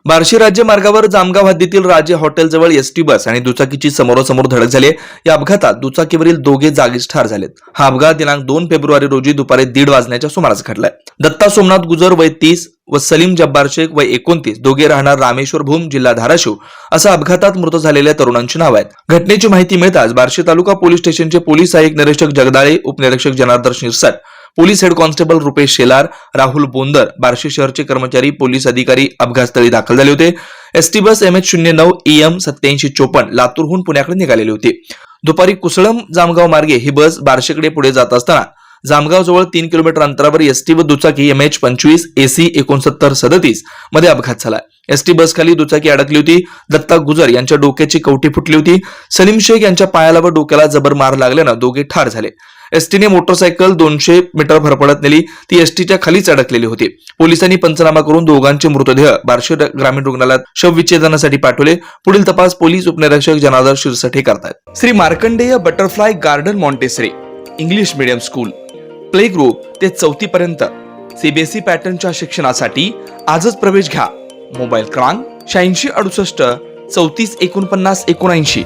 बार्शी राज्य मार्गावर जामगाव हद्दीतील राजे हॉटेलजवळ एसटी बस आणि दुचाकीची समोरासमोर धडक झाली। या अपघातात दुचाकीवरील दोघे जागीच ठार झालेत। हा अपघात दिनांक 2 फेब्रुवारी रोजी दुपारी 1:30 वाजण्याच्या सुमारास घडलाय। दत्ता सोमनाथ गुजर वय 30 व सलीम जब्बार शेख वय 29 दोघे राहणार रामेश्वर भूम जिल्हा धाराशिव असा अपघातात मृत झालेल्या तरुणांची नाव आहेत। घटनेची माहिती मिळताच बार्शी तालुका पोलीस स्टेशनचे पोलीस सहाय्यक निरीक्षक जगदाळे, उपनिरीक्षक Janardan Shirsat, police head constable Rupesh Shelar, Rahul Bondar, Barshi शहरचे कर्मचारी, पोलीस अधिकारी अपघातस्थळी दाखल झाले होते। एसटी बस MH09 EM 8754 लातूरहून पुण्याकडे निघालेली होती। दुपारी कुसळम जामगाव मार्गे ही बस बार्शीकडे पुढे जात असताना जामगाव जवळ 3 किलोमीटर अंतरावर एसटी व दुचाकी MH25 AC 6937 मध्ये अपघात झाला। एसटी बस खाली दुचाकी अडकली होती। दत्ता गुजर यांच्या डोक्याची कवटी फुटली होती। सलीम शेख यांच्या पायाला व डोक्याला जबर मार लागल्यानं दोघे ठार झाले। एसटीने मोटरसायकल 200 मीटर भरपळत नेली, ती एसटीच्या खालीच अडकलेली होती। पोलिसांनी पंचनामा करून दोघांचे मृतदेह बार्शी ग्रामीण रुग्णालयात शवविच्छेदनासाठी पाठवले। पुढील तपास पोलीस उपनिरीक्षक जनार्दन शिरसाट करतात। Shri Markandey butterfly garden Montessori English medium school play group ते 4थी पर्यंत CBSE पॅटर्नच्या शिक्षणासाठी आजच प्रवेश घ्या। मोबाईल क्रमांक 8668 34 49 79।